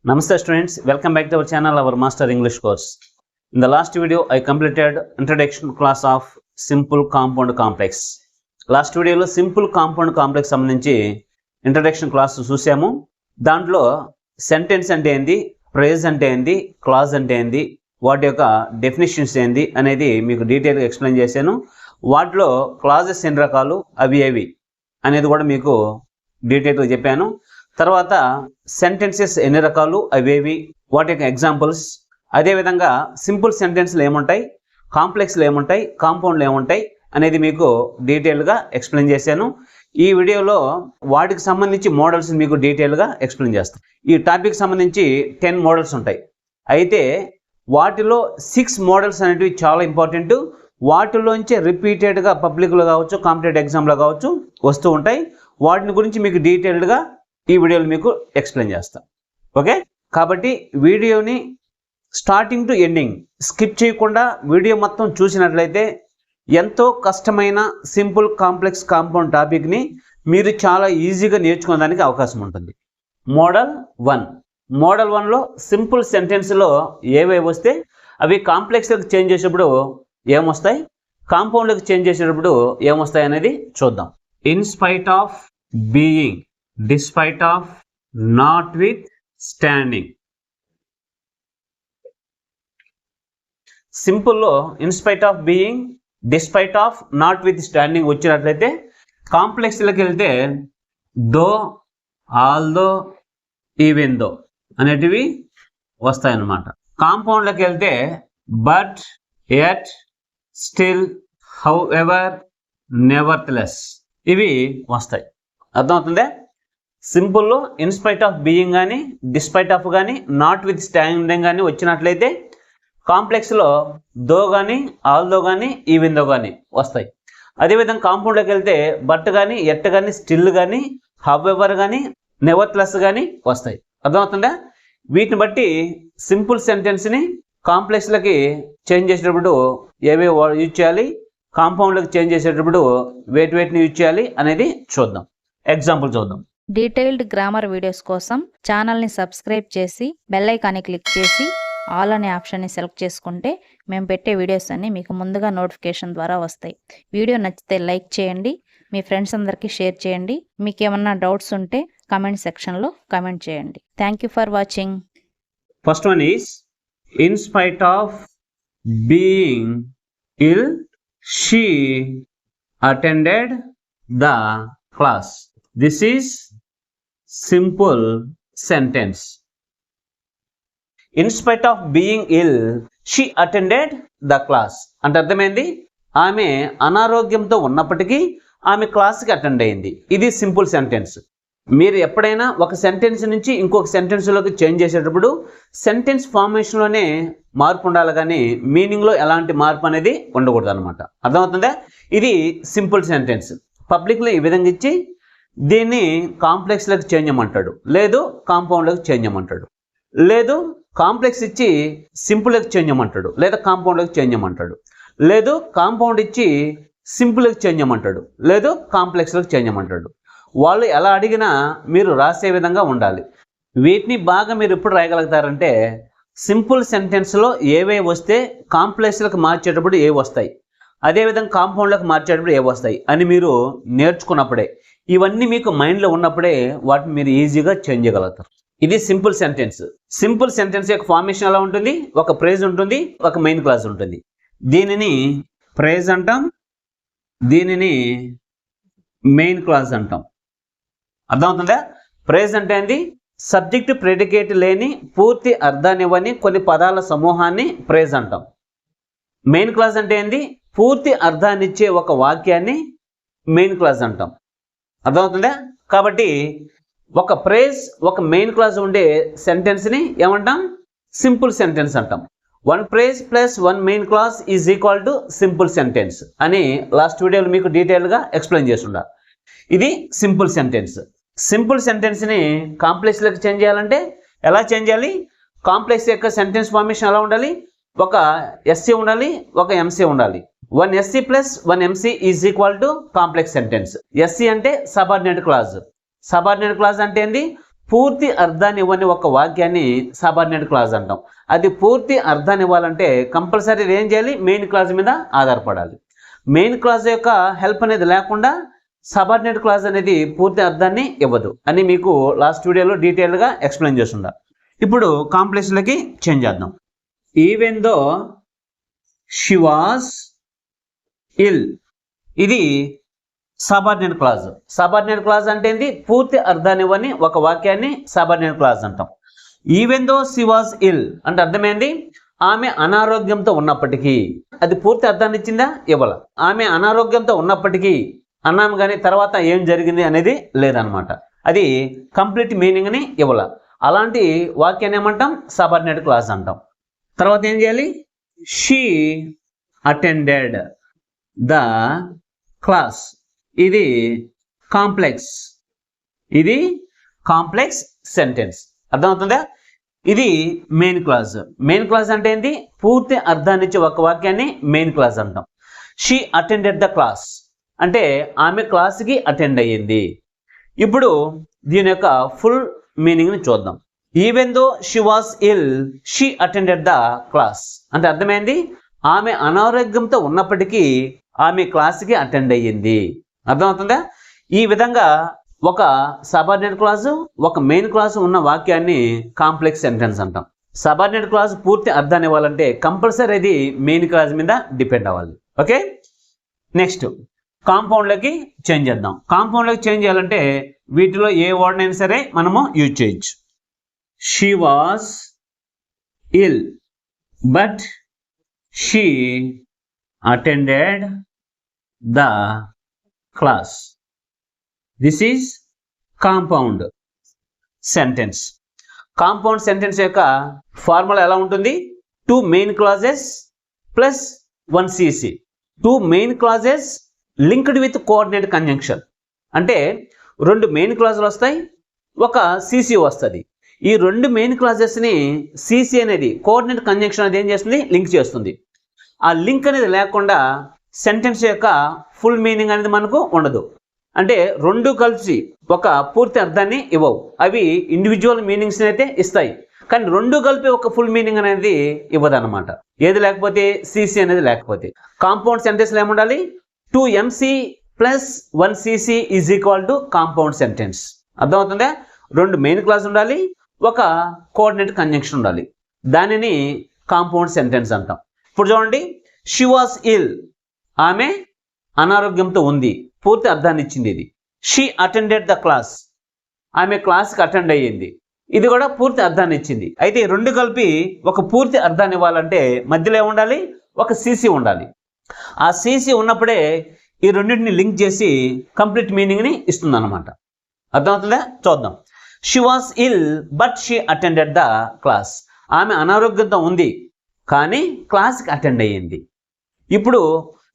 Namaste students, welcome back to our channel, our Master English course. In the last video, I completed introduction class of simple compound complex. Last video lo simple compound complex సంబంధించి introduction class చూసాము. దాంట్లో sentence అంటే ఏంది, phrase అంటే ఏంది, clause అంటే ఏంది, వాటి యొక్క డెఫినిషన్స్ ఏంది అనేది మీకు డీటెయిల్గా ఎక్స్ప్లెయిన్ చేశాను. వాటిలో క్లాజెస్ ఎన్ని రకాలు, అవి ఏవి అనేది కూడా మీకు డీటెయిల్గా చెప్పాను. తర్వాత సెంటెన్సెస్ ఎన్ని రకాలు, అవేవి, వాటి యొక్క ఎగ్జాంపుల్స్, అదేవిధంగా సింపుల్ సెంటెన్స్లు ఏముంటాయి, కాంప్లెక్స్లు ఏముంటాయి, కాంపౌండ్లు ఏముంటాయి అనేది మీకు డీటెయిల్గా ఎక్స్ప్లెయిన్ చేశాను. ఈ వీడియోలో వాటికి సంబంధించి మోడల్స్ మీకు డీటెయిల్గా ఎక్స్ప్లెయిన్ చేస్తాను. ఈ టాపిక్ సంబంధించి 10 మోడల్స్ ఉంటాయి. అయితే వాటిలో 6 మోడల్స్ అనేటివి చాలా ఇంపార్టెంట్. వాటిలోంచి రిపీటెడ్గా పబ్లిక్లో కావచ్చు, కాంపిటేటివ్ ఎగ్జామ్లో కావచ్చు వస్తూ ఉంటాయి. వాటిని గురించి మీకు డీటెయిల్డ్గా ఈ వీడియోలో మీకు ఎక్స్ప్లెయిన్ చేస్తాను. ఓకే, కాబట్టి వీడియోని స్టార్టింగ్ టు ఎండింగ్ స్కిప్ చేయకుండా వీడియో మొత్తం చూసినట్లయితే ఎంతో కష్టమైన సింపుల్ కాంప్లెక్స్ కాంపౌండ్ టాపిక్ని మీరు చాలా ఈజీగా నేర్చుకోవడానికి అవకాశం ఉంటుంది. మోడల్ 1. మోడల్ 1లో సింపుల్ సెంటెన్స్లో ఏవేవి వస్తే అవి కాంప్లెక్స్లకు చేంజ్ చేసేటప్పుడు ఏమొస్తాయి, కాంపౌండ్లకు చేంజ్ చేసేటప్పుడు ఏమొస్తాయి అనేది చూద్దాం. In spite of being, despite of, notwithstanding. సింపుల్లో in spite of being, despite of, notwithstanding వచ్చినట్లయితే కాంప్లెక్స్లోకి వెళ్తే దో, ఆల్దో, ఈవెన్ దో అనేటివి వస్తాయన్నమాట. కాంపౌండ్లోకి వెళ్తే but, at, still, how ever, నెవర్త్లెస్ ఇవి వస్తాయి. అర్థమవుతుందే? సింపుల్లో ఇన్స్పైట్ ఆఫ్ బీయింగ్ కానీ, డిస్పైట్ ఆఫ్ కానీ, నాట్ విత్ స్టాండింగ్ కానీ వచ్చినట్లయితే కాంప్లెక్స్లో దో కానీ, ఆల్దో కానీ, ఈవెన్ దో కానీ వస్తాయి. అదేవిధంగా కాంపౌండ్లోకి వెళ్తే బట్ కానీ, ఎట్ కానీ, స్టిల్ కానీ, హౌ ఎవర్ కానీ, నెవర్త్లెస్ కానీ వస్తాయి. అర్థమవుతుందా? వీటిని బట్టి సింపుల్ సెంటెన్స్ని కాంప్లెక్స్లకి చేంజ్ చేసేటప్పుడు ఏవి యూజ్ చేయాలి, కాంపౌండ్లకు చేంజ్ చేసేటప్పుడు వేటిని యూజ్ చేయాలి అనేది చూద్దాం. ఎగ్జాంపుల్ చూద్దాం. డీటెయిల్డ్ గ్రామర్ వీడియోస్ కోసం ఛానల్ని సబ్స్క్రైబ్ చేసి బెల్ ఐకాన్ని క్లిక్ చేసి ఆల్ అనే ఆప్షన్ని సెలెక్ట్ చేసుకుంటే మేము పెట్టే వీడియోస్ అన్నీ మీకు ముందుగా నోటిఫికేషన్ ద్వారా వస్తాయి. వీడియో నచ్చితే లైక్ చేయండి, మీ ఫ్రెండ్స్ అందరికీ షేర్ చేయండి. మీకు ఏమన్నా డౌట్స్ ఉంటే కమెంట్ సెక్షన్లో కమెంట్ చేయండి. Thank you for watching. First one is in spite of being ill, she attended the class. This is simple sentence. In spite of being ill, she attended the class అంటే అర్థమైంది, ఆమె అనారోగ్యంతో ఉన్నప్పటికీ ఆమె క్లాస్కి attend అయింది. ఇది సింపుల్ సెంటెన్స్. మీరు ఎప్పుడైనా ఒక సెంటెన్స్ నుంచి ఇంకొక సెంటెన్స్లోకి చేంజ్ చేసేటప్పుడు సెంటెన్స్ ఫార్మేషన్లోనే మార్పు ఉండాలి, కానీ మీనింగ్లో ఎలాంటి మార్పు అనేది ఉండకూడదు అనమాట. అర్థమవుతుందా? ఇది సింపుల్ సెంటెన్స్. పబ్లిక్లో ఈ విధంగా ఇచ్చి దీన్ని కాంప్లెక్స్లోకి చేంజ్ చేయమంటాడు, లేదు కాంపౌండ్లోకి చేంజ్ చేయమంటాడు, లేదు కాంప్లెక్స్ ఇచ్చి సింపుల్లోకి చేంజ్ చేయమంటాడు, లేదా కాంపౌండ్లోకి చేంజ్ చేయమంటాడు, లేదు కాంపౌండ్ ఇచ్చి సింపుల్లోకి చేంజ్ చేయమంటాడు, లేదు కాంప్లెక్స్లోకి చేంజ్ చేయమంటాడు. వాళ్ళు ఎలా అడిగినా మీరు రాసే విధంగా ఉండాలి. వీటిని బాగా మీరు ఎప్పుడు రాయగలుగుతారంటే సింపుల్ సెంటెన్స్లో ఏవే వస్తే కాంప్లెక్స్లకు మార్చేటప్పుడు ఏవి వస్తాయి, అదేవిధంగా కాంపౌండ్లకు మార్చేటప్పుడు ఏవి వస్తాయి అని మీరు నేర్చుకున్నప్పుడే, ఇవన్నీ మీకు మైండ్లో ఉన్నప్పుడే వాటిని మీరు ఈజీగా చేంజ్ చేయగలుగుతారు. ఇది సింపుల్ సెంటెన్స్. సింపుల్ సెంటెన్స్ యొక్క ఫార్మేషన్ ఎలా ఉంటుంది? ఒక ఫ్రేజ్ ఉంటుంది, ఒక మెయిన్ క్లాజ్ ఉంటుంది. దీనిని ఫ్రేజ్ అంటాం, దీనిని మెయిన్ క్లాజ్ అంటాం. అర్థమవుతుందా? ఫ్రేజ్ అంటే ఏంది? సబ్జెక్ట్ ప్రెడికేట్ లేని పూర్తి అర్థాన్ని ఇవ్వని కొన్ని పదాల సమూహాన్ని ఫ్రేజ్ అంటాం. మెయిన్ క్లాజ్ అంటే ఏంది? పూర్తి అర్థాన్ని ఇచ్చే ఒక వాక్యాన్ని మెయిన్ క్లాజ్ అంటాం. అర్థమవుతుందా? కాబట్టి ఒక ఫ్రేజ్, ఒక మెయిన్ క్లాజ్ ఉండే సెంటెన్స్ని ఏమంటాం? సింపుల్ సెంటెన్స్ అంటాం. 1 phrase plus 1 main clause is equal to simple sentence అని లాస్ట్ వీడియోలో మీకు డీటెయిల్గా ఎక్స్ప్లెయిన్ చేస్తుండా. ఇది సింపుల్ సెంటెన్స్. సింపుల్ సెంటెన్స్ని కాంప్లెక్స్లోకి చేంజ్ చేయాలంటే ఎలా చేంజ్ చేయాలి? కాంప్లెక్స్ యొక్క సెంటెన్స్ ఫార్మేషన్ ఎలా ఉండాలి? ఒక ఎస్సీ ఉండాలి, ఒక ఎంసీ ఉండాలి. 1 SC plus 1 MC is equal to complex sentence. SC అంటే సబార్డినేట్ క్లాజ్. సబార్డినేట్ క్లాజ్ అంటే ఏంది? పూర్తి అర్థాన్ని ఇవ్వని ఒక వాక్యాన్ని సబార్డినేట్ క్లాజ్ అంటాం. అది పూర్తి అర్థాన్ని ఇవ్వాలంటే కంపల్సరీ ఏం చేయాలి? మెయిన్ క్లాజ్ మీద ఆధారపడాలి. మెయిన్ క్లాజ్ యొక్క హెల్ప్ అనేది లేకుండా సబార్డినేట్ క్లాజ్ అనేది పూర్తి అర్థాన్ని ఇవ్వదు అని మీకు లాస్ట్ వీడియోలో డీటెయిల్గా ఎక్స్ప్లెయిన్ చేస్తుందా. ఇప్పుడు కాంప్లెక్స్లకి చేంజ్ చేద్దాం. ఈవెన్ దో షీ వాస్ ఇల్, ఇది సబార్డినేట్ క్లాజ్. సబార్డినేట్ క్లాజ్ అంటే ఏంటి? పూర్తి అర్థాన్ని ఇవ్వని ఒక వాక్యాన్ని సబార్డినేట్ క్లాజ్ అంటాం. ఈవెన్ దో షీ వాస్ ఇల్ అంటే అర్థమైంది ఆమె అనారోగ్యంతో ఉన్నప్పటికీ. అది పూర్తి అర్థాన్ని ఇచ్చిందా? ఇవ్వాల. ఆమె అనారోగ్యంతో ఉన్నప్పటికీ అన్నాము కానీ తర్వాత ఏం జరిగింది అనేది లేదనమాట. అది కంప్లీట్ మీనింగ్ని ఇవ్వాల. అలాంటి వాక్యాన్ని ఏమంటాం? సబార్డినేట్ క్లాజ్ అంటాం. తర్వాత ఏం చేయాలి? She attended the class. ఇది కాంప్లెక్స్, ఇది కాంప్లెక్స్ సెంటెన్స్. అర్థమవుతుందా? ఇది మెయిన్ క్లాజ్. మెయిన్ క్లాజ్ అంటే ఏంటి? పూర్తి అర్థాన్ని ఇచ్చే ఒక వాక్యాన్ని మెయిన్ క్లాజ్ అంటాం. షీ అటెండెడ్ ద క్లాస్ అంటే ఆమె క్లాస్కి అటెండ్ అయ్యింది. ఇప్పుడు దీని యొక్క ఫుల్ మీనింగ్ని చూద్దాం. Even though she was ill she attended the class అంటే అర్థమైంది ఆమె అనారోగ్యంతో ఉన్నప్పటికీ ఆమె క్లాస్కి అటెండ్ అయ్యింది. అర్థమవుతుందా? ఈ విధంగా ఒక సబార్డినేట్ క్లాజు, ఒక మెయిన్ క్లాజు ఉన్న వాక్యాన్ని కాంప్లెక్స్ సెంటెన్స్ అంటాం. సబార్డినేట్ క్లాజ్ పూర్తి అర్థాన్ని ఇవ్వాలంటే కంపల్సరీ అది మెయిన్ క్లాజ్ మీద డిపెండ్ అవ్వాలి. ఓకే, నెక్స్ట్ కాంపౌండ్లకి చేంజ్ చేద్దాం. కాంపౌండ్లకి చేంజ్ చేయాలంటే వీటిలో ఏ వర్డ్ అయినా సరే మనము యూజ్ చేయొచ్చు. She was ill but she attended the class. This is compound sentence. Compound sentence యొక్క ఫార్ములా ఎలా ఉంటుంది? 2 main clauses plus 1 CC. 2 main clauses linked with coordinate conjunction అంటే 2 మెయిన్ క్లాజులు వస్తాయి, ఒక CC వస్తుంది. ఈ 2 మెయిన్ క్లాజెస్ని CC అనేది కోఆర్డినేట్ కంజంక్షన్ అనేది ఏం చేస్తుంది? లింక్ చేస్తుంది. ఆ లింక్ అనేది లేకుండా సెంటెన్స్ యొక్క ఫుల్ మీనింగ్ అనేది మనకు ఉండదు. అంటే 2 కలిసి ఒక పూర్తి అర్థాన్ని ఇవ్వవు. అవి ఇండివిజువల్ మీనింగ్స్ అయితే ఇస్తాయి, కానీ 2 కలిపి ఒక ఫుల్ మీనింగ్ అనేది ఇవ్వదన్నమాట. ఏది లేకపోతే? CC అనేది లేకపోతే. కాంపౌండ్ సెంటెన్స్లో ఏముండాలి? 2 MC plus 1 CC is equal to compound sentence. అర్థమవుతుందా? 2 మెయిన్ క్లాస్ ఉండాలి, ఒక కోఆర్డినేట్ కంజంక్షన్ ఉండాలి. దానిని కాంపౌండ్ సెంటెన్స్ అంటాం. ఇప్పుడు చూడండి, షీ వాస్ ఇల్ ఆమె అనారోగ్యంతో ఉంది, పూర్తి అర్థాన్ని ఇచ్చింది ఇది. షీ అటెండెడ్ ద క్లాస్ ఆమె క్లాస్కి అటెండ్ అయ్యింది, ఇది కూడా పూర్తి అర్థాన్ని ఇచ్చింది. అయితే ఈ 2 కలిపి ఒక పూర్తి అర్థాన్ని ఇవ్వాలంటే మధ్యలో ఉండాలి? ఒక CC ఉండాలి. ఆ CC ఉన్నప్పుడే ఈ రెండింటిని లింక్ చేసి కంప్లీట్ మీనింగ్ని ఇస్తుంది అనమాట. అర్థమవుతుందా? చూద్దాం. She was ill but she attended the class ఆమె అనారోగ్యంతో ఉంది కానీ క్లాస్కి అటెండ్ అయ్యింది. ఇప్పుడు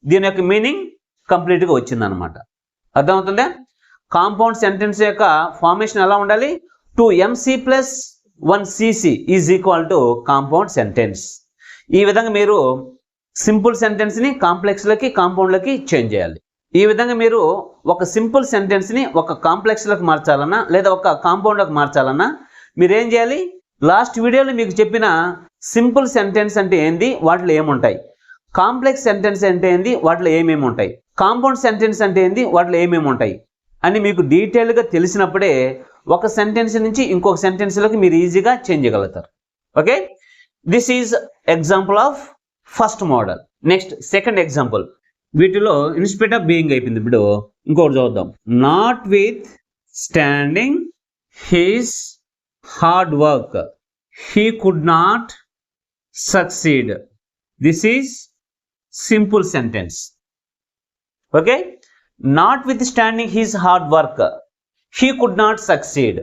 దీని యొక్క మీనింగ్ కంప్లీట్గా వచ్చిందనమాట. అర్థమవుతుందా? కాంపౌండ్ సెంటెన్స్ యొక్క ఫార్మేషన్ ఎలా ఉండాలి? 2 MC plus 1 CC is equal to compound sentence. ఈ విధంగా మీరు సింపుల్ సెంటెన్స్ని కాంప్లెక్స్లకి కాంపౌండ్లకి చేంజ్ చేయాలి. ఈ విధంగా మీరు ఒక సింపుల్ సెంటెన్స్ని ఒక కాంప్లెక్స్లోకి మార్చాలన్నా లేదా ఒక కాంపౌండ్లోకి మార్చాలన్నా మీరు ఏం చేయాలి? లాస్ట్ వీడియోలో మీకు చెప్పిన సింపుల్ సెంటెన్స్ అంటే ఏంది, వాటిలో ఏముంటాయి, కాంప్లెక్స్ సెంటెన్స్ అంటే ఏంది, వాటిలో ఏమేమి ఉంటాయి, కాంపౌండ్ సెంటెన్స్ అంటే ఏంది, వాటిలో ఏమేమి ఉంటాయి అని మీకు డీటెయిల్గా తెలిసినప్పుడే ఒక సెంటెన్స్ నుంచి ఇంకొక సెంటెన్స్లోకి మీరు ఈజీగా చేంజ్ చేయగలుగుతారు. Okay, this is example of first model. Next second example. వీటిలో ఇన్స్టెడ్ ఆఫ్ బీయింగ్ అయిపోయింది. ఇప్పుడు ఇంకొకటి చూద్దాం. Notwithstanding his hard work he could not succeed. This is simple sentence. Okay, notwithstanding his hard work he could not succeed.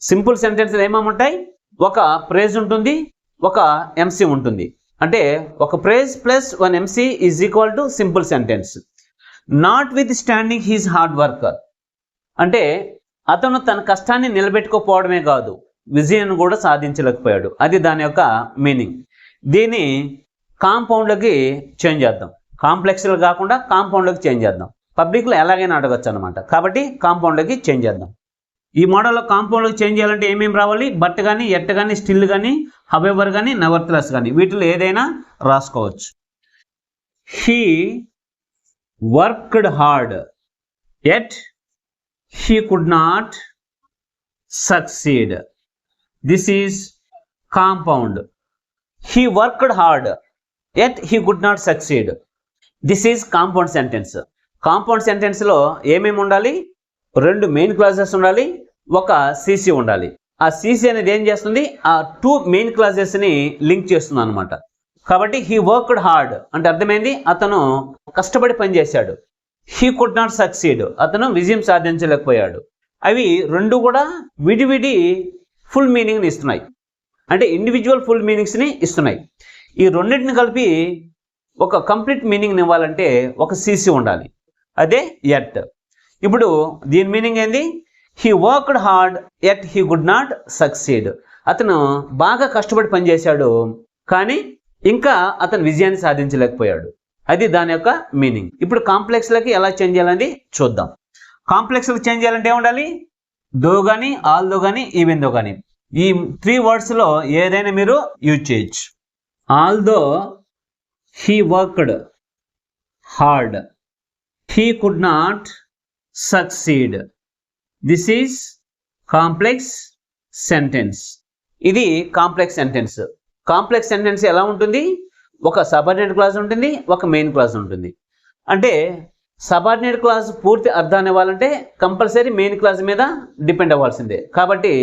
Simple sentence ఏమేముంటాయి? ఒక phrase ఉంటుంది, ఒక MC ఉంటుంది. అంటే ఒక phrase plus 1 MC is equal to simple sentence. Notwithstanding his hard work అంటే అతను తన కష్టాన్ని నిలబెట్టుకోపోవడమే కాదు, విజయాన్ని కూడా సాధించలేకపోయాడు. అది దాని యొక్క మీనింగ్. దీన్ని కాంపౌండ్లకి చేంజ్ చేద్దాం. కాంప్లెక్స్లో కాకుండా కాంపౌండ్లోకి చేంజ్ చేద్దాం. పబ్లిక్లో ఎలాగైనా అడగచ్చు అనమాట. కాబట్టి కాంపౌండ్లోకి చేంజ్ చేద్దాం. ఈ మోడల్లో కాంపౌండ్లోకి చేంజ్ చేయాలంటే ఏమేమి రావాలి? బట్ కానీ, ఎట్ కానీ, స్టిల్ కానీ, హవెవర్ కానీ, నెవర్తెలెస్ కానీ, వీటిలో ఏదైనా రాసుకోవచ్చు. He worked hard yet he could not succeed. This is compound. He worked hard yet he could not succeed. This is compound sentence. Compound సెంటెన్స్లో ఏమేమి ఉండాలి? 2 మెయిన్ క్లాజెస్ ఉండాలి, ఒక సిసి ఉండాలి. ఆ సిసి అనేది ఏం చేస్తుంది? ఆ 2 మెయిన్ క్లాజెస్ని లింక్ చేస్తుంది అనమాట. కాబట్టి హీ వర్క్డ్ హార్డ్ అంటే అర్థమైంది, అతను కష్టపడి పనిచేశాడు. హీ కుడ్ నాట్ సక్సీడ్, అతను విజయం సాధించలేకపోయాడు. అవి 2 కూడా విడివిడి ఫుల్ మీనింగ్ని ఇస్తున్నాయి, అంటే ఇండివిజువల్ ఫుల్ మీనింగ్స్ని ఇస్తున్నాయి. ఈ రెండింటిని కలిపి ఒక కంప్లీట్ మీనింగ్ని ఇవ్వాలంటే ఒక సిసి ఉండాలి, అదే ఎట్. ఇప్పుడు దీని మీనింగ్ ఏంది? He worked hard yet he could not succeed. అతను బాగా కష్టపడి పనిచేశాడు, కానీ ఇంకా అతను విజయాన్ని సాధించలేకపోయాడు. అది దాని యొక్క మీనింగ్. ఇప్పుడు కాంప్లెక్స్లకి ఎలా చేంజ్ చేయాలని చూద్దాం. కాంప్లెక్స్లకు చేంజ్ చేయాలంటే ఏముండాలి? దో కానీ, ఆల్దో కానీ, ఈవెన్ దో కానీ. ఈ 3 వర్డ్స్లో ఏదైనా మీరు యూజ్ చేయొచ్చు. Although he worked hard he could not succeed. This is complex sentence. ఇది కాంప్లెక్స్ సెంటెన్స్. కాంప్లెక్స్ సెంటెన్స్ ఎలా ఉంటుంది? ఒక సబార్డినేట్ క్లాజ్ ఉంటుంది, ఒక మెయిన్ క్లాజ్ ఉంటుంది. అంటే సబార్డినేట్ క్లాజ్ పూర్తి అర్థాన్ని ఇవ్వాలంటే కంపల్సరీ మెయిన్ క్లాజ్ మీద డిపెండ్ అవ్వాల్సిందే. కాబట్టి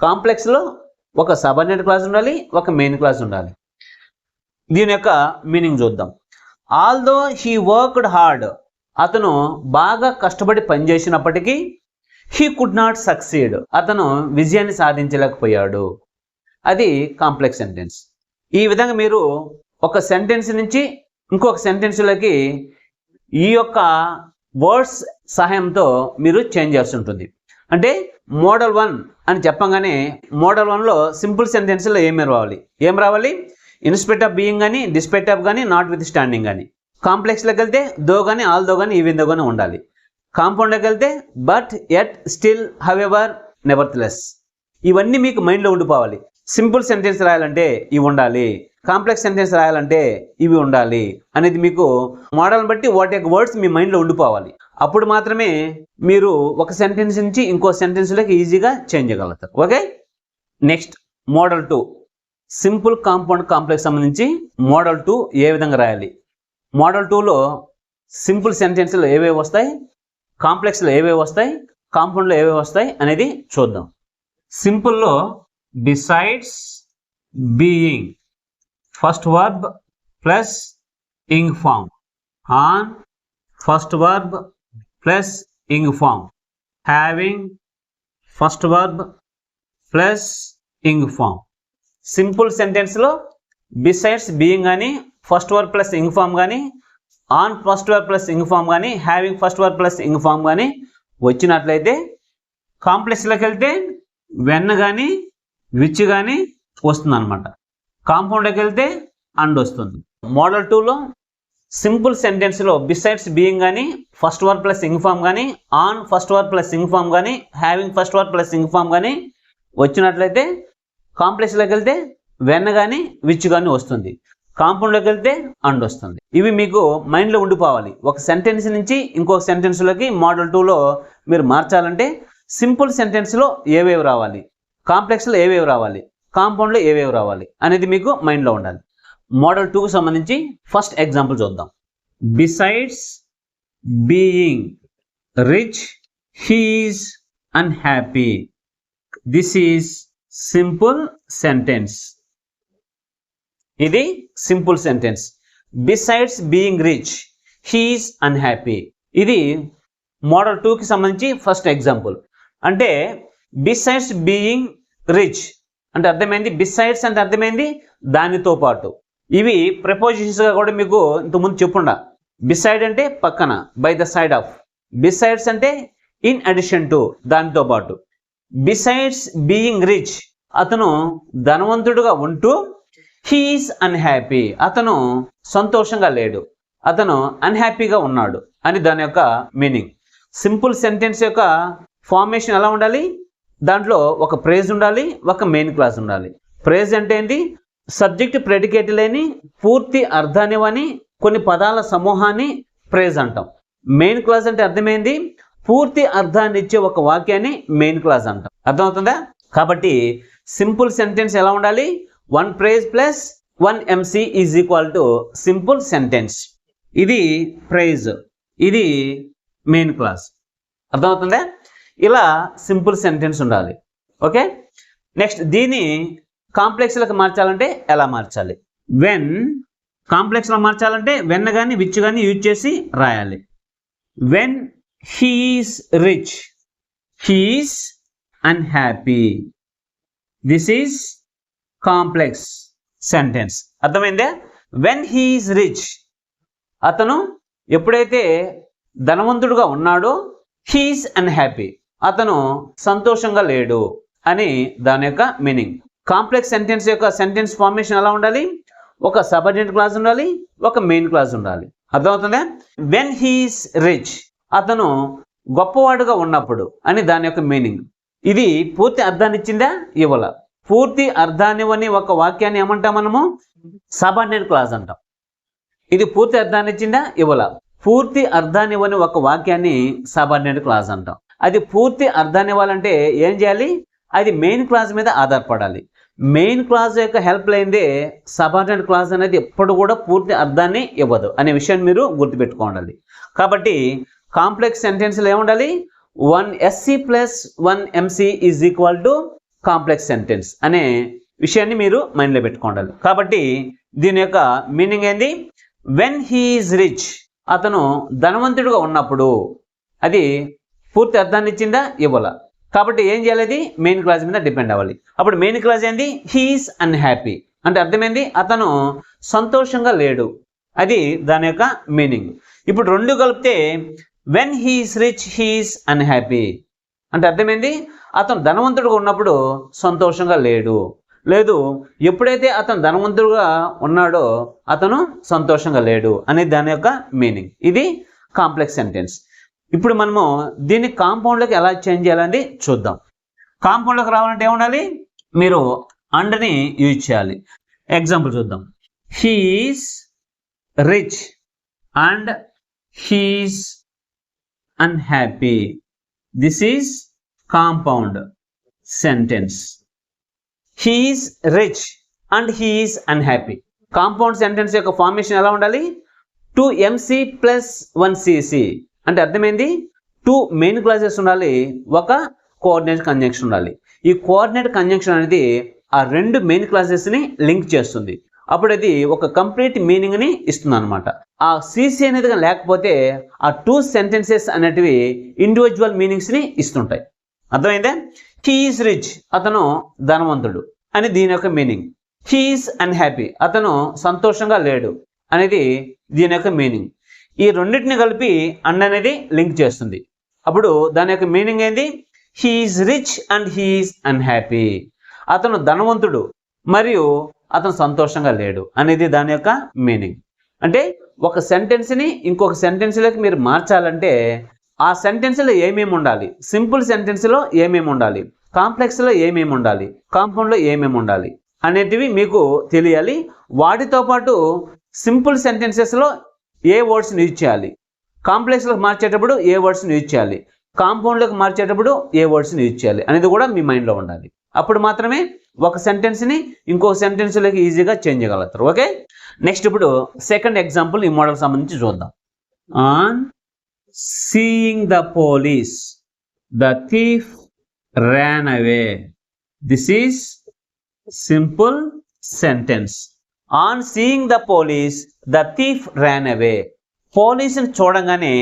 కాంప్లెక్స్లో ఒక సబార్డినేట్ క్లాజ్ ఉండాలి, ఒక మెయిన్ క్లాజ్ ఉండాలి. దీని యొక్క మీనింగ్ చూద్దాం. ఆల్దో హీ వర్క్డ్ హార్డ్, అతను బాగా కష్టపడి పనిచేసినప్పటికీ, హీ కుడ్ నాట్ సక్సీడ్, అతను విజయాన్ని సాధించలేకపోయాడు. అది కాంప్లెక్స్ సెంటెన్స్. ఈ విధంగా మీరు ఒక సెంటెన్స్ నుంచి ఇంకొక సెంటెన్స్లోకి ఈ యొక్క వర్డ్స్ సహాయంతో మీరు చేంజ్ చేయాల్సి ఉంటుంది. అంటే మోడల్ 1 అని చెప్పగానే మోడల్ 1లో సింపుల్ సెంటెన్స్లో ఏం రావాలి? ఇన్స్పెక్ట్ ఆఫ్ బీయింగ్ కానీ, డిస్పెక్ట్ ఆఫ్ కానీ, నాట్ విత్ స్టాండింగ్ కానీ. కాంప్లెక్స్లోకి వెళ్తే దో కానీ, ఆల్ దో కానీ, ఈవెన్ దో కానీ ఉండాలి. కాంపౌండ్లోకి వెళ్తే బట్, ఎట్, స్టిల్, హవెవర్, నెవర్తెలెస్. ఇవన్నీ మీకు మైండ్లో ఉండిపోవాలి. సింపుల్ సెంటెన్స్ రాయాలంటే ఇవి ఉండాలి, కాంప్లెక్స్ సెంటెన్స్ రాయాలంటే ఇవి ఉండాలి అనేది మీకు మోడల్ని బట్టి వాటి యొక్క వర్డ్స్ మీ మైండ్లో ఉండిపోవాలి. అప్పుడు మాత్రమే మీరు ఒక సెంటెన్స్ నుంచి ఇంకో సెంటెన్స్లోకి ఈజీగా చేంజ్ చేయగలుగుతారు. Okay, next model 2. Simple, compound, complex సంబంధించి మోడల్ 2 ఏ విధంగా రాయాలి? మోడల్ 2లో సింపుల్ సెంటెన్స్లో ఏవేవి వస్తాయి, కాంప్లెక్స్లో ఏవేవి వస్తాయి, కాంపౌండ్లో ఏవేవి వస్తాయి అనేది చూద్దాం. సింపుల్లో besides being, first verb plus ing form. On, first verb plus ing form. Having, first verb plus ing form. Simple సెంటెన్స్లో బిసైడ్స్ బీయింగ్ కానీ, first verb plus ing form కానీ, on first verb plus ing form కానీ, having first verb plus ing form కానీ వచ్చినట్లయితే, కాంప్లెక్స్లోకి వెళ్తే when కానీ, which కానీ వస్తుంది అనమాట. కాంపౌండ్లోకి వెళ్తే అండ్ వస్తుంది. మోడల్ 2లో సింపుల్ సెంటెన్స్లో బిసైడ్స్ బీయింగ్ కానీ, first verb plus ing form కానీ, on first verb plus ing form కానీ, having first verb plus ing form కానీ వచ్చినట్లయితే, కాంప్లెక్స్లోకి వెళ్తే వెన్ కానీ, విచ్ కానీ వస్తుంది. కాంపౌండ్లోకి వెళ్తే అండ్ వస్తుంది. ఇవి మీకు మైండ్లో ఉండిపోవాలి. ఒక సెంటెన్స్ నుంచి ఇంకొక సెంటెన్స్లోకి మోడల్ 2లో మీరు మార్చాలంటే సింపుల్ సెంటెన్స్లో ఏవేవి రావాలి, కాంప్లెక్స్లో ఏవేవి రావాలి, కాంపౌండ్లో ఏవేవి రావాలి అనేది మీకు మైండ్లో ఉండాలి. మోడల్ 2కు సంబంధించి ఫస్ట్ ఎగ్జాంపుల్ చూద్దాం. Besides being rich he is unhappy. This is simple sentence. ఇది simple sentence. Besides being rich he is unhappy. ఇది మోడల్ 2కి సంబంధించి ఫస్ట్ ఎగ్జాంపుల్. అంటే బిసైడ్స్ బీయింగ్ రిచ్ అంటే అర్థమైంది, బిసైడ్స్ అంటే అర్థమైంది దానితో పాటు. ఇవి ప్రిపోజిషన్స్గా కూడా మీకు ఇంతకుముందు చెప్పుండా. బిసైడ్ అంటే పక్కన, by the side of. Besides అంటే ఇన్ అడిషన్ టు, దానితో పాటు. బిసైడ్స్ బీయింగ్ రిచ్, అతను ధనవంతుడుగా ఉంటూ, హీ ఈజ్ అన్హ్యాపీ, అతను సంతోషంగా లేడు, అతను అన్హ్యాపీగా ఉన్నాడు అని దాని యొక్క మీనింగ్. సింపుల్ సెంటెన్స్ యొక్క ఫార్మేషన్ ఎలా ఉండాలి? దాంట్లో ఒక ప్రేజ్ ఉండాలి, ఒక మెయిన్ క్లాజ్ ఉండాలి. ప్రేజ్ అంటే ఏంటి? సబ్జెక్ట్ ప్రెడికేట్ లేని పూర్తి అర్థాన్నివని కొన్ని పదాల సమూహాన్ని ప్రేజ్ అంటాం. మెయిన్ క్లాజ్ అంటే అర్థమైంది, పూర్తి అర్థాన్ని ఇచ్చే ఒక వాక్యాన్ని మెయిన్ క్లాజ్ అంటాం. అర్థమవుతుందా? కాబట్టి సింపుల్ సెంటెన్స్ ఎలా ఉండాలి? 1 praise plus 1 MC is equal to simple sentence. ఇది ప్రైజ్, ఇది మెయిన్ క్లాస్. అర్థమవుతుందా? ఇలా సింపుల్ సెంటెన్స్ ఉండాలి. ఓకే, నెక్స్ట్ దీన్ని కాంప్లెక్స్లకు మార్చాలంటే ఎలా మార్చాలి? వెన్ కాంప్లెక్స్లో మార్చాలంటే వెన్ కానీ విచ్ కానీ యూజ్ చేసి రాయాలి. When he is rich, he is unhappy. This is complex sentence. అర్థమైందే? వెన్ హీఈస్ రిచ్, అతను ఎప్పుడైతే ధనవంతుడుగా ఉన్నాడో, హీఈస్ అన్హ్యాపీ, అతను సంతోషంగా లేడు అని దాని యొక్క మీనింగ్. కాంప్లెక్స్ సెంటెన్స్ యొక్క సెంటెన్స్ ఫార్మేషన్ ఎలా ఉండాలి? ఒక సబార్డినేట్ క్లాజ్ ఉండాలి, ఒక మెయిన్ క్లాజ్ ఉండాలి. అర్థమవుతుందా? వెన్ హీఈస్ రిచ్, అతను గొప్పవాడుగా ఉన్నప్పుడు అని దాని యొక్క మీనింగ్. ఇది పూర్తి అర్థాన్ని ఇచ్చిందా? ఇవ్వాల. పూర్తి అర్థాన్ని ఇవ్వని ఒక వాక్యాన్ని ఏమంటాం మనము? సబార్డినేట్ క్లాజ్ అంటాం. ఇది పూర్తి అర్థాన్ని ఇచ్చిందా? ఇవ్వాల. పూర్తి అర్థాన్ని ఇవ్వని ఒక వాక్యాన్ని సబార్డినేట్ క్లాజ్ అంటాం. అది పూర్తి అర్థాన్ని ఇవ్వాలంటే ఏం చేయాలి? అది మెయిన్ క్లాజ్ మీద ఆధారపడాలి. మెయిన్ క్లాజ్ యొక్క హెల్ప్ లేనిదే సబార్డినేట్ క్లాజ్ అనేది ఎప్పుడు కూడా పూర్తి అర్థాన్ని ఇవ్వదు అనే విషయాన్ని మీరు గుర్తుపెట్టుకోవాలి. కాబట్టి కాంప్లెక్స్ సెంటెన్స్లో ఏముండాలి? 1 SC plus 1 MC is equal to complex sentence అనే విషయాన్ని మీరు మైండ్లో పెట్టుకోవాలి. కాబట్టి దీని యొక్క మీనింగ్ ఏంది? వెన్ హీ ఈజ్ రిచ్, అతను ధనవంతుడుగా ఉన్నప్పుడు. అది పూర్తి అర్థాన్ని ఇచ్చిందా? ఇవ్వాల. కాబట్టి ఏం చేయాలి? అది మెయిన్ క్లాజ్ మీద డిపెండ్ అవ్వాలి. అప్పుడు మెయిన్ క్లాజ్ ఏంది? హీఈస్ అన్హ్యాపీ అంటే అర్థమైంది, అతను సంతోషంగా లేడు. అది దాని యొక్క మీనింగ్. ఇప్పుడు రెండు కలిపితే when he is rich he is unhappy అంటే అర్థమైంది, అతను ధనవంతుడుగా ఉన్నప్పుడు సంతోషంగా లేడు. లేదు, ఎప్పుడైతే అతను ధనవంతుడుగా ఉన్నాడో అతను సంతోషంగా లేడు అనేది దాని యొక్క మీనింగ్. ఇది కాంప్లెక్స్ సెంటెన్స్. ఇప్పుడు మనము దీన్ని కాంపౌండ్లోకి ఎలా చేంజ్ చేయాలని చూద్దాం. కాంపౌండ్లోకి రావాలంటే ఏముండాలి? మీరు అండ్ని యూజ్ చేయాలి. ఎగ్జాంపుల్ చూద్దాం. He is rich and he is unhappy. This is compound sentence. He is rich and he is unhappy. Compound sentence యొక్క ఫార్మేషన్ ఎలా ఉండాలి? 2 MC ప్లస్ 1 CC అంటే అర్థమైంది, 2 మెయిన్ క్లాజెస్ ఉండాలి, ఒక కోఆర్డినేట్ కంజంక్షన్ ఉండాలి. ఈ కోఆర్డినేట్ కంజంక్షన్ అనేది ఆ 2 మెయిన్ క్లాజెస్ని లింక్ చేస్తుంది. అప్పుడు అది ఒక కంప్లీట్ మీనింగ్ని ఇస్తుంది అనమాట. ఆ CC అనేది లేకపోతే ఆ 2 సెంటెన్సెస్ అనేటివి ఇండివిజువల్ మీనింగ్స్ని ఇస్తుంటాయి. అర్థమైందే? హీఈస్ రిచ్, అతను ధనవంతుడు అని దీని యొక్క మీనింగ్. హీఈస్ అన్హ్యాపీ, అతను సంతోషంగా లేడు అనేది దీని యొక్క మీనింగ్. ఈ రెండింటిని కలిపి అండ్ అనేది లింక్ చేస్తుంది. అప్పుడు దాని యొక్క మీనింగ్ ఏంది? He is rich and he is unhappy, అతను ధనవంతుడు మరియు అతను సంతోషంగా లేడు అనేది దాని యొక్క మీనింగ్. అంటే ఒక సెంటెన్స్ని ఇంకొక సెంటెన్స్లోకి మీరు మార్చాలంటే ఆ సెంటెన్స్లో ఏమేమి ఉండాలి, సింపుల్ సెంటెన్స్లో ఏమేమి ఉండాలి, కాంప్లెక్స్లో ఏమేమి ఉండాలి, కాంపౌండ్లో ఏమేమి ఉండాలి అనేటివి మీకు తెలియాలి. వాటితో పాటు సింపుల్ సెంటెన్సెస్లో ఏ వర్డ్స్ని యూజ్ చేయాలి, కాంప్లెక్స్లోకి మార్చేటప్పుడు ఏ వర్డ్స్ని యూజ్ చేయాలి, కాంపౌండ్లోకి మార్చేటప్పుడు ఏ వర్డ్స్ని యూజ్ చేయాలి అనేది కూడా మీ మైండ్లో ఉండాలి. అప్పుడు మాత్రమే ఒక సెంటెన్స్ని ఇంకొక సెంటెన్స్లోకి ఈజీగా చేంజ్ చేయగలుగుతారు. ఓకే, నెక్స్ట్ ఇప్పుడు సెకండ్ ఎగ్జాంపుల్ ఈ మోడల్ సంబంధించి చూద్దాం. On seeing the police the thief ran away. This is simple sentence. On seeing the police, the thief ran away. పోలీసుని చూడంగానే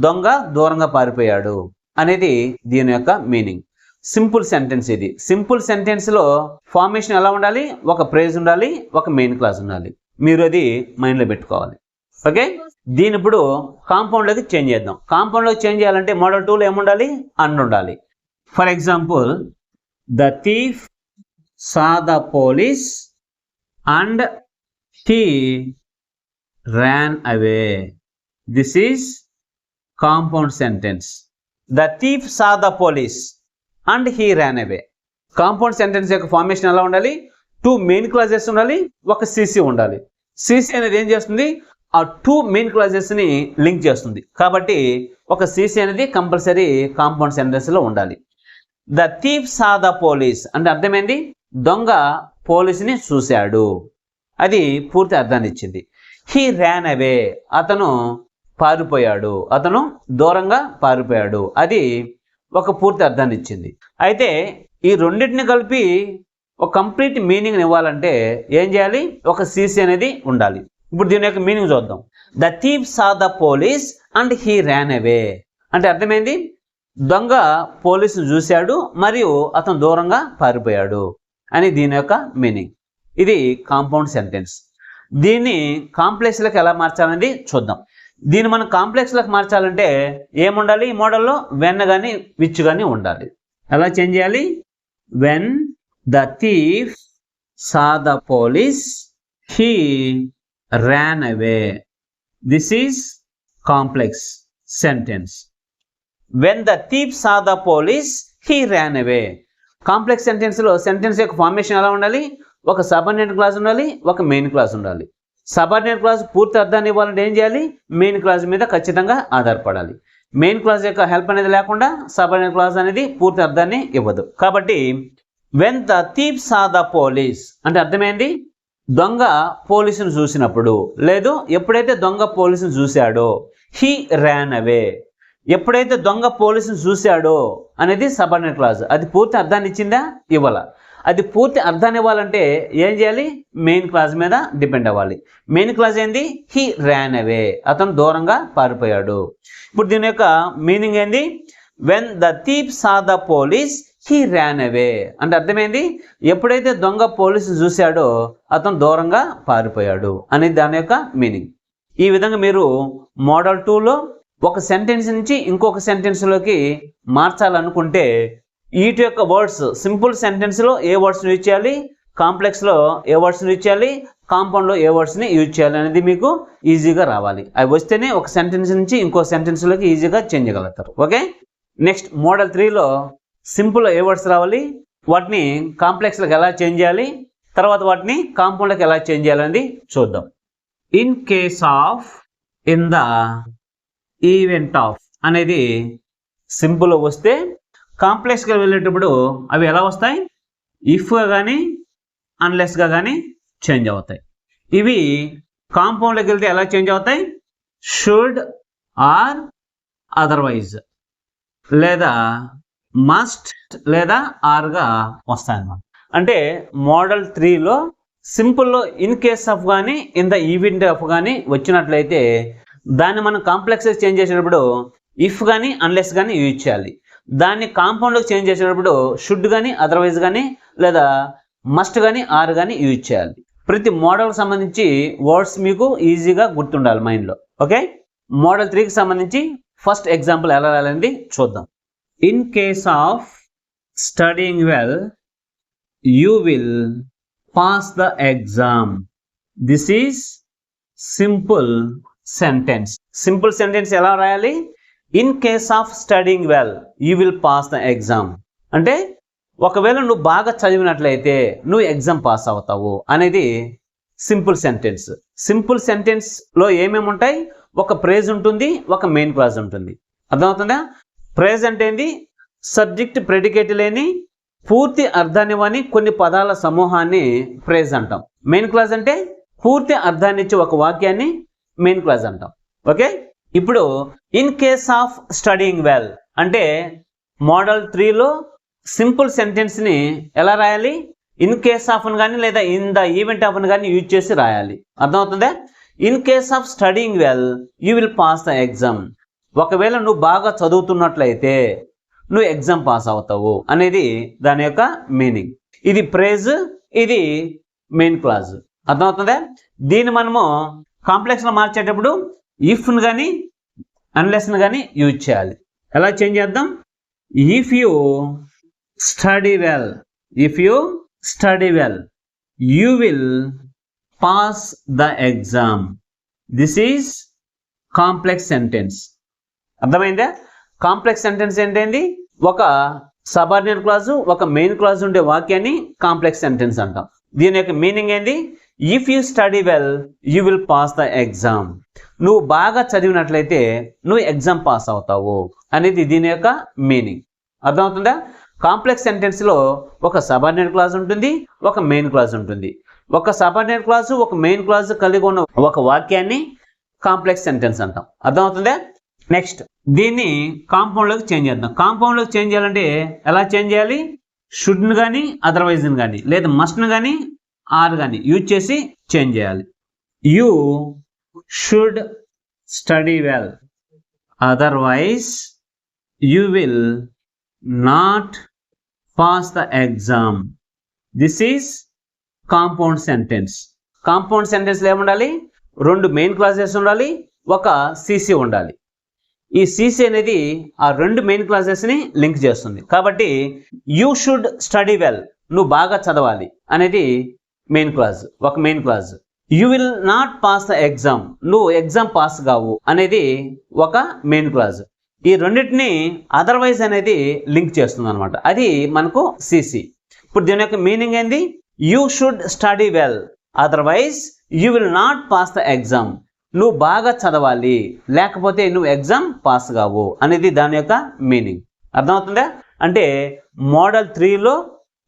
దొంగ దూరంగా పారిపోయాడు అనేది దీని యొక్క మీనింగ్. సింపుల్ సెంటెన్స్ ఇది. సింపుల్ సెంటెన్స్లో ఫార్మేషన్ ఎలా ఉండాలి? ఒక ప్రేజ్ ఉండాలి, ఒక మెయిన్ క్లాజ్ ఉండాలి. మీరు అది మైండ్లో పెట్టుకోవాలి. ఓకే, దీని ఇప్పుడు కాంపౌండ్లోకి చేంజ్ చేద్దాం. కాంపౌండ్లోకి చేంజ్ చేయాలంటే మోడల్ 2లో ఏముండాలి? అండ్ ఉండాలి. For example, the thief saw the police and he ran away. This is compound sentence. The thief saw the police. And he ran away. Compound sentence యొక్క formation ఎలా ఉండాలి? 2 main clauses ఉండాలి, ఒక CC ఉండాలి. CC అనేది ఏం చేస్తుంది? ఆ 2 మెయిన్ క్లాజెస్ని లింక్ చేస్తుంది. కాబట్టి ఒక సిసి అనేది కంపల్సరీ కాంపౌండ్ సెంటెన్స్లో ఉండాలి. The thief saw the police అంటే అర్థమైంది, దొంగ పోలీసుని చూశాడు. అది పూర్తి అర్థాన్ని ఇచ్చింది. హీ ర్యాన్ అవే, అతను పారిపోయాడు, అతను దూరంగా పారిపోయాడు. అది ఒక పూర్తి అర్థాన్ని ఇచ్చింది. అయితే ఈ రెండింటిని కలిపి ఒక కంప్లీట్ మీనింగ్ ఇవ్వాలంటే ఏం చేయాలి? ఒక సిసి అనేది ఉండాలి. ఇప్పుడు దీని యొక్క మీనింగ్ చూద్దాం. The thief saw the police and he ran అవే అంటే అర్థమైంది, దొంగ పోలీసును చూశాడు మరియు అతను దూరంగా పారిపోయాడు అని దీని యొక్క మీనింగ్. ఇది కాంపౌండ్ సెంటెన్స్. దీన్ని కాంప్లెక్స్లకు ఎలా మార్చాలనేది చూద్దాం. దీన్ని మనం కాంప్లెక్స్లకు మార్చాలంటే ఏముండాలి? ఈ మోడల్లో వెన్ కానీ విచ్ కానీ ఉండాలి. ఎలా చేంజ్ చేయాలి? When the thief saw the police he ran away. This is complex sentence. When the thief saw the police he ran away. Complex సెంటెన్స్లో సెంటెన్స్ యొక్క ఫార్మేషన్ ఎలా ఉండాలి? ఒక సబార్డినేట్ క్లాజ్ ఉండాలి, ఒక మెయిన్ క్లాజ్ ఉండాలి. సబార్డినేట్ క్లాజ్ పూర్తి అర్థాన్ని ఇవ్వాలంటే ఏం చేయాలి? మెయిన్ క్లాజ్ మీద ఖచ్చితంగా ఆధారపడాలి. మెయిన్ క్లాజ్ యొక్క హెల్ప్ అనేది లేకుండా సబార్డినేట్ క్లాజ్ అనేది పూర్తి అర్థాన్ని ఇవ్వదు. కాబట్టి when the thief saw the police అంటే అర్థమైంది, దొంగ పోలీసును చూసినప్పుడు, లేదు ఎప్పుడైతే దొంగ పోలీసును చూశాడో. హీ ర్యాన్ అవే, ఎప్పుడైతే దొంగ పోలీసును చూశాడో అనేది సబార్డినేట్ క్లాజ్. అది పూర్తి అర్థాన్ని ఇచ్చిందా? ఇవ్వాల. అది పూర్తి అర్థాన్ని ఇవ్వాలంటే ఏం చేయాలి? మెయిన్ క్లాజ్ మీద డిపెండ్ అవ్వాలి. మెయిన్ క్లాజ్ ఏంది? హీ ర్యాన్ అవే, అతను దూరంగా పారిపోయాడు. ఇప్పుడు దీని యొక్క మీనింగ్ ఏంది? When the thief saw the police he ran అవే అంటే అర్థమైంది, ఎప్పుడైతే దొంగ పోలీసును చూశాడో అతను దూరంగా పారిపోయాడు అనేది దాని యొక్క మీనింగ్. ఈ విధంగా మీరు మోడల్ 2లో ఒక సెంటెన్స్ నుంచి ఇంకొక సెంటెన్స్లోకి మార్చాలనుకుంటే వీటి యొక్క వర్డ్స్ సింపుల్ సెంటెన్స్లో ఏ వర్డ్స్ని యూజ్ చేయాలి, కాంప్లెక్స్లో ఏ వర్డ్స్ని యూజ్ చేయాలి, కాంపౌండ్లో ఏ వర్డ్స్ని యూజ్ చేయాలి అనేది మీకు ఈజీగా రావాలి. అవి వస్తేనే ఒక సెంటెన్స్ నుంచి ఇంకో సెంటెన్స్లోకి ఈజీగా చేంజ్ చేయగలుగుతారు. ఓకే, నెక్స్ట్ మోడల్ 3లో సింపుల్ ఏ వర్డ్స్ రావాలి, వాటిని కాంప్లెక్స్లోకి ఎలా చేంజ్ చేయాలి, తర్వాత వాటిని కాంపౌండ్లోకి ఎలా చేంజ్ చేయాలనేది చూద్దాం. In case of, in the, event of అనేది సింపుల్ వస్తే కాంప్లెక్స్గా వెళ్ళేటప్పుడు అవి ఎలా వస్తాయి? ఇఫ్గా కానీ అన్లెస్గా కానీ చేంజ్ అవుతాయి. ఇవి కాంపౌండ్లోకి వెళ్తే ఎలా చేంజ్ అవుతాయి? షుడ్, ఆర్, అదర్వైజ్, లేదా మస్ట్ లేదా ఆర్గా వస్తాయి అన్నమాట. అంటే మోడల్ 3లో సింపుల్లో ఇన్ కేస్ ఆఫ్ కానీ ఇన్ ద ఈవెంట్ ఆఫ్ కానీ వచ్చినట్లయితే దాన్ని మనం కాంప్లెక్స్గా చేంజ్ చేసేటప్పుడు ఇఫ్ కానీ అన్లెస్ కానీ యూజ్ చేయాలి. దాన్ని కాంపౌండ్లోకి చేంజ్ చేసేటప్పుడు షుడ్ కానీ అదర్వైజ్ కానీ లేదా మస్ట్ కానీ ఆర్ కానీ యూజ్ చేయాలి. ప్రతి మోడల్కి సంబంధించి వర్డ్స్ మీకు ఈజీగా గుర్తుండాలి మైండ్లో. ఓకే, మోడల్ 3కి సంబంధించి ఫస్ట్ ఎగ్జాంపుల్ ఎలా రాయాలండి చూద్దాం. In case of studying well you will pass the exam. This is simple sentence. Simple sentence ఎలా రాయాలి? In case of studying well you will pass the exam అంటే ఒకవేళ నువ్వు బాగా చదివినట్లయితే నువ్వు ఎగ్జామ్ పాస్ అవుతావు అనేది సింపుల్ సెంటెన్స్. సింపుల్ సెంటెన్స్లో ఏమేమి ఉంటాయి? ఒక ప్రేజ్ ఉంటుంది, ఒక మెయిన్ క్లాజ్ ఉంటుంది. అర్థమవుతుందా? ప్రేజ్ అంటే ఏంది? సబ్జెక్ట్ ప్రెడికేట్ లేని పూర్తి అర్థాన్ని ఇవ్వని కొన్ని పదాల సమూహాన్ని ప్రేజ్ అంటాం. మెయిన్ క్లాజ్ అంటే పూర్తి అర్థాన్ని ఇచ్చే ఒక వాక్యాన్ని మెయిన్ క్లాజ్ అంటాం. ఓకే, ఇప్పుడు in case of studying well అంటే మోడల్ 3లో సింపుల్ సెంటెన్స్ని ఎలా రాయాలి? ఇన్ కేస్ ఆఫ్ కానీ లేదా ఇన్ ద ఈవెంట్ ఆఫ్ కానీ యూజ్ చేసి రాయాలి. అర్థమవుతుందా? In case of studying well you will pass the exam. ఒకవేళ నువ్వు బాగా చదువుతున్నట్లయితే నువ్వు ఎగ్జామ్ పాస్ అవుతావు అనేది దాని యొక్క మీనింగ్. ఇది ప్రేజ్, ఇది మెయిన్ క్లాజ్. అర్థమవుతుందా? దీన్ని మనము కాంప్లెక్స్లో మార్చేటప్పుడు ఇఫ్ను కానీ అన్లెస్ను కానీ యూజ్ చేయాలి. ఎలా చేంజ్ చేద్దాం? If you study well, if you study well you will pass the exam. This is complex sentence. అర్థమైందా? కాంప్లెక్స్ సెంటెన్స్ ఏంటండి? ఒక సబార్డినేట్ క్లాజు ఒక మెయిన్ క్లాజ్ ఉండే వాక్యాన్ని కాంప్లెక్స్ సెంటెన్స్ అంటాం. దీని యొక్క మీనింగ్ ఏంది? If you study well you will pass the exam. నువ్వు బాగా చదివినట్లయితే నువ్వు ఎగ్జామ్ పాస్ అవుతావు అనేది దీని యొక్క మీనింగ్. అర్థమవుతుందా? కాంప్లెక్స్ సెంటెన్స్లో ఒక సబార్డినేట్ క్లాజ్ ఉంటుంది, ఒక మెయిన్ క్లాజ్ ఉంటుంది. ఒక సబార్డినేట్ క్లాజు ఒక మెయిన్ క్లాజ్ కలిగి ఉన్న ఒక వాక్యాన్ని కాంప్లెక్స్ సెంటెన్స్ అంటాం. అర్థమవుతుందా? నెక్స్ట్ దీన్ని కాంపౌండ్లోకి చేంజ్ చేద్దాం. కాంపౌండ్లోకి చేంజ్ చేయాలంటే ఎలా చేంజ్ చేయాలి? షుడ్ను కానీ అదర్వైజ్ని కానీ లేదా మస్ట్ను కానీ ఆర్ కానీ యూజ్ చేసి చేంజ్ చేయాలి. You should study well otherwise you will not pass the exam. This is compound sentence. Compound సెంటెన్స్లో ఏముండాలి? 2 మెయిన్ క్లాజెస్ ఉండాలి, ఒక సిసి ఉండాలి. ఈ సిసి అనేది ఆ 2 మెయిన్ క్లాజెస్ని లింక్ చేస్తుంది. కాబట్టి యూ షుడ్ స్టడీ వెల్, నువ్వు బాగా చదవాలి అనేది మెయిన్ క్లాజ్, ఒక main clause. You will not pass the exam, నువ్వు ఎగ్జామ్ పాస్ కావు అనేది ఒక మెయిన్ క్లాజ్. ఈ రెండింటిని అదర్వైజ్ అనేది లింక్ చేస్తుంది అనమాట, అది మనకు సిసి. ఇప్పుడు దీని యొక్క మీనింగ్ ఏంది? You should study well otherwise you will not pass the exam. నువ్వు బాగా చదవాలి లేకపోతే నువ్వు ఎగ్జామ్ పాస్ కావు అనేది దాని యొక్క మీనింగ్. అర్థమవుతుందా? అంటే మోడల్ 3లో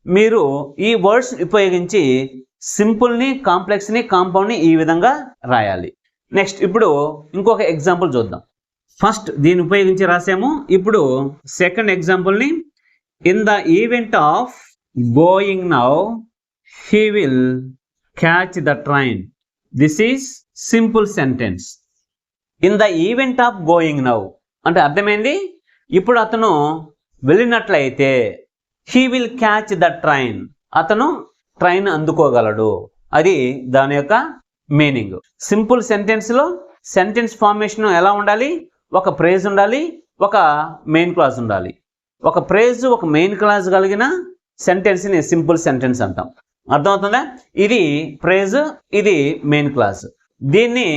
మీరు ఈ వర్డ్స్ ఉపయోగించి సింపుల్ని, కాంప్లెక్స్ని, కాంపౌండ్ని ఈ విధంగా రాయాలి. నెక్స్ట్ ఇప్పుడు ఇంకొక ఎగ్జాంపుల్ చూద్దాం. ఫస్ట్ దీన్ని ఉపయోగించి రాసాము. ఇప్పుడు సెకండ్ ఎగ్జాంపుల్ని, in the event of going now he will catch the train. This is simple sentence. In the event of going now అంటే అర్థమైంది, ఇప్పుడు అతను వెళ్ళినట్లయితే he will catch the train, అతను ట్రైన్ అందుకోగలడు, అది దాని యొక్క మీనింగ్. సింపుల్ సెంటెన్స్లో సెంటెన్స్ ఫార్మేషన్ ఎలా ఉండాలి? ఒక ప్రేజ్ ఉండాలి, ఒక మెయిన్ క్లాజ్ ఉండాలి. ఒక ప్రేజ్ ఒక మెయిన్ క్లాజ్ కలిగిన సెంటెన్స్ని సింపుల్ సెంటెన్స్ అంటాం. అర్థమవుతుందా? ఇది ప్రేజ్, ఇది మెయిన్ క్లాజ్. దీన్ని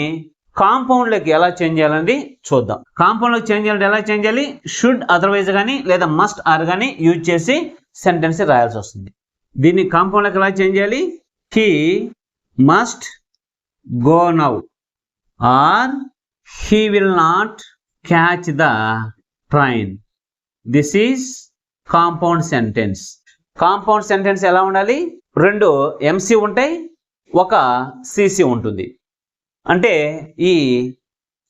కాంపౌండ్లోకి ఎలా చేంజ్ చేయాలని చూద్దాం. కాంపౌండ్లోకి చేంజ్ చేయాలంటే ఎలా చేంజ్ చేయాలి? షుడ్ అదర్వైజ్ కానీ లేదా మస్ట్ ఆర్ కానీ యూజ్ చేసి సెంటెన్స్ రాయాల్సి వస్తుంది. దీన్ని కాంపౌండ్లోకి ఎలా చేంజ్ చేయాలి? He must go now or he will not catch the train. This is compound sentence. Compound sentence ఎలా ఉండాలి? 2 ఎంసీ ఉంటాయి, ఒక సిసి ఉంటుంది. అంటే ఈ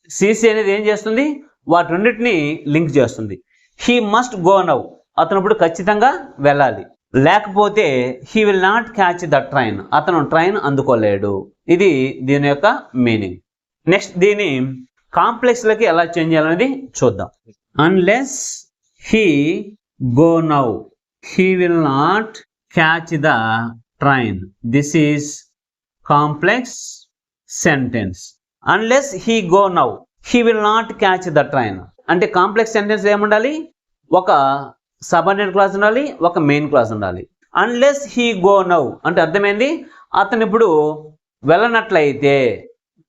సిసి అనేది ఏం చేస్తుంది? వాటి రెండింటిని లింక్ చేస్తుంది. హీ మస్ట్ గో నౌ, అతను ఇప్పుడు ఖచ్చితంగా వెళ్ళాలి. లేకపోతే he will not catch the train, అతను ట్రైన్ అందుకోలేడు. ఇది దీని యొక్క మీనింగ్. నెక్స్ట్ దీన్ని కాంప్లెక్స్లోకి ఎలా చేంజ్ చేయాలనేది చూద్దాం. Unless he go now he will not catch the train. This is complex sentence. Unless he go now he will not catch the train అంటే complex sentence ఏముండాలి? ఒక సబార్డినేట్ క్లాజ్ ఉండాలి, ఒక main clause ఉండాలి. Unless he go now అంటే అర్థమైంది, అతను ఇప్పుడు వెళ్ళనట్లయితే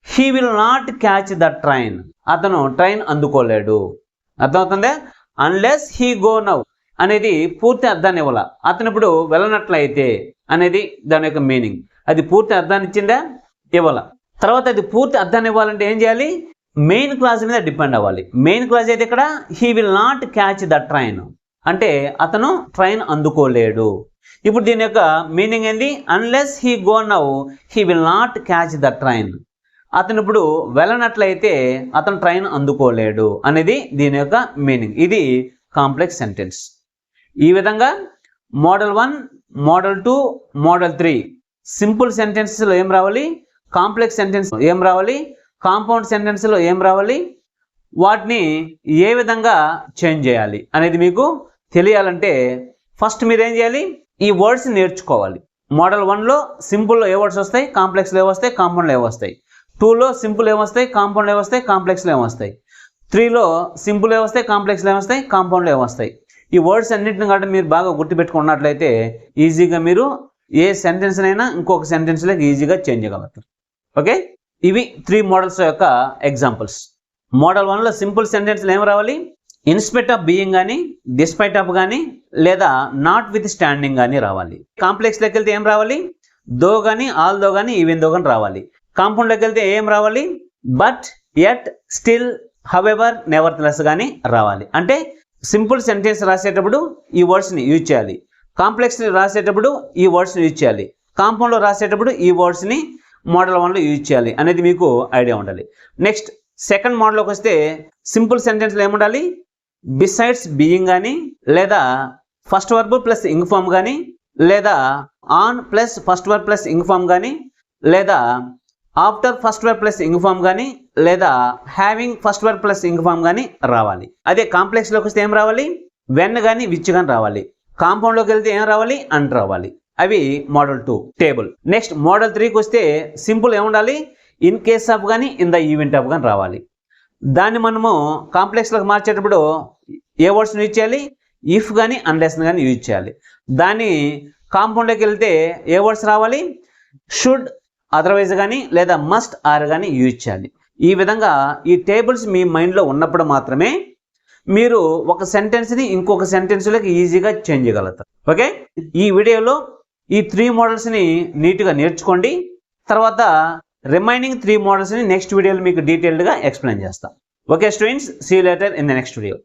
he will not catch the train, అతను ట్రైన్ అందుకోలేడు. అర్థమవుతుందా? అన్లెస్ హీ గో నౌ అనేది పూర్తి అర్థాన్ని ఇవ్వాల. అతను ఇప్పుడు వెళ్ళనట్లయితే అనేది దాని యొక్క మీనింగ్. అది పూర్తి అర్థాన్ని ఇచ్చిందా? ఇవ్వాల. తర్వాత అది పూర్తి అర్థాన్ని ఇవ్వాలంటే ఏం చేయాలి? మెయిన్ క్లాజ్ మీద డిపెండ్ అవ్వాలి. మెయిన్ క్లాజ్ అయితే ఇక్కడ he will not catch the train అంటే అతను ట్రైన్ అందుకోలేడు. ఇప్పుడు దీని యొక్క మీనింగ్ ఏంది? Unless he go now he will not catch the train, అతను ఇప్పుడు వెళ్ళనట్లయితే అతను ట్రైన్ అందుకోలేడు అనేది దీని యొక్క మీనింగ్. ఇది కాంప్లెక్స్ సెంటెన్స్. ఈ విధంగా మోడల్ 1, మోడల్ 2, మోడల్ 3 సింపుల్ సెంటెన్సెస్లో ఏం రావాలి, కాంప్లెక్స్ సెంటెన్స్ ఏం రావాలి, కాంపౌండ్ సెంటెన్స్లో ఏం రావాలి, వాటిని ఏ విధంగా చేంజ్ చేయాలి అనేది మీకు తెలియాలంటే ఫస్ట్ మీరు ఏం చేయాలి? ఈ వర్డ్స్ నేర్చుకోవాలి. మోడల్ 1లో సింపుల్లో ఏ వర్డ్స్ వస్తాయి, కాంప్లెక్స్లో ఏ వస్తాయి, కాంపౌండ్లో ఏ వస్తాయి. 2లో సింపుల్ ఏమొస్తాయి, కాంపౌండ్లో ఏమొస్తాయి, కాంప్లెక్స్లో ఏమొస్తాయి. 3లో సింపుల్ ఏమొస్తాయి, కాంప్లెక్స్లో ఏమొస్తాయి, కాంపౌండ్లో ఏమొస్తాయి. ఈ వర్డ్స్ అన్నింటిని కాబట్టి మీరు బాగా గుర్తుపెట్టుకున్నట్లయితే ఈజీగా మీరు ఏ సెంటెన్స్ అయినా ఇంకొక సెంటెన్స్లోకి ఈజీగా చేంజ్ చేయగలుగుతారు. ఓకే, ఇవి 3 మోడల్స్ యొక్క ఎగ్జాంపుల్స్. మోడల్ 1లో సింపుల్ సెంటెన్స్లో ఏం రావాలి? ఇన్స్పెక్ట్ ఆఫ్ బీయింగ్ కానీ, డిస్పైట్ ఆఫ్ కానీ, లేదా నాట్ విత్ స్టాండింగ్ కానీ రావాలి. కాంప్లెక్స్లోకి వెళ్తే ఏం రావాలి? దో కానీ, ఆల్ దో కానీ, ఈవెన్ దో కానీ రావాలి. కాంపౌండ్లోకి వెళ్తే ఏం రావాలి? బట్, యట్, స్టిల్, హవెవర్, నెవర్తెలెస్ కానీ రావాలి. అంటే సింపుల్ సెంటెన్స్ రాసేటప్పుడు ఈ వర్డ్స్ని యూజ్ చేయాలి. కాంప్లెక్స్ని రాసేటప్పుడు ఈ వర్డ్స్ని యూజ్ చేయాలి. కాంపౌండ్లో రాసేటప్పుడు ఈ వర్డ్స్ని మోడల్ 1లో యూజ్ చేయాలి అనేది మీకు ఐడియా ఉండాలి. నెక్స్ట్ సెకండ్ మోడల్లోకి వస్తే సింపుల్ సెంటెన్స్లో ఏముండాలి? బిసైడ్స్ బీయింగ్ కానీ, లేదా first verb plus ing form కానీ, లేదా on plus first verb plus ing form కానీ, లేదా after first verb plus ing form కానీ, లేదా having first verb plus ing form కానీ రావాలి. అదే కాంప్లెక్స్లోకి వస్తే ఏం రావాలి? వెన్ కానీ, విచ్ కానీ రావాలి. కాంపౌండ్లోకి వెళ్తే ఏం రావాలి? అండ్ రావాలి. అవి మోడల్ 2 టేబుల్. నెక్స్ట్ మోడల్ 3కి వస్తే సింపుల్ ఏముండాలి? ఇన్ కేస్ ఆఫ్ కానీ, ఇన్ ద ఈవెంట్ ఆఫ్ కానీ రావాలి. దాన్ని మనము కాంప్లెక్స్లోకి మార్చేటప్పుడు ఏ వర్డ్స్ని యూజ్ చేయాలి? ఇఫ్ కానీ, అన్లెస్ కానీ యూజ్ చేయాలి. దాన్ని కాంపౌండ్లోకి వెళ్తే ఏ వర్డ్స్ రావాలి? షుడ్, అదర్వైజ్ కానీ, లేదా మస్ట్, ఆర్ కానీ యూజ్ చేయాలి. ఈ విధంగా ఈ టేబుల్స్ మీ మైండ్లో ఉన్నప్పుడు మాత్రమే మీరు ఒక సెంటెన్స్ని ఇంకొక సెంటెన్స్లోకి ఈజీగా చేంజ్ చేయగలుగుతారు. ఓకే, ఈ వీడియోలో ఈ 3 మోడల్స్ని నీట్గా నేర్చుకోండి. తర్వాత రిమైనింగ్ 3 మోడల్స్ని నెక్స్ట్ వీడియోలో మీకు డీటెయిల్డ్గా ఎక్స్ప్లెయిన్ చేస్తాం. Okay students, see you later in the next video.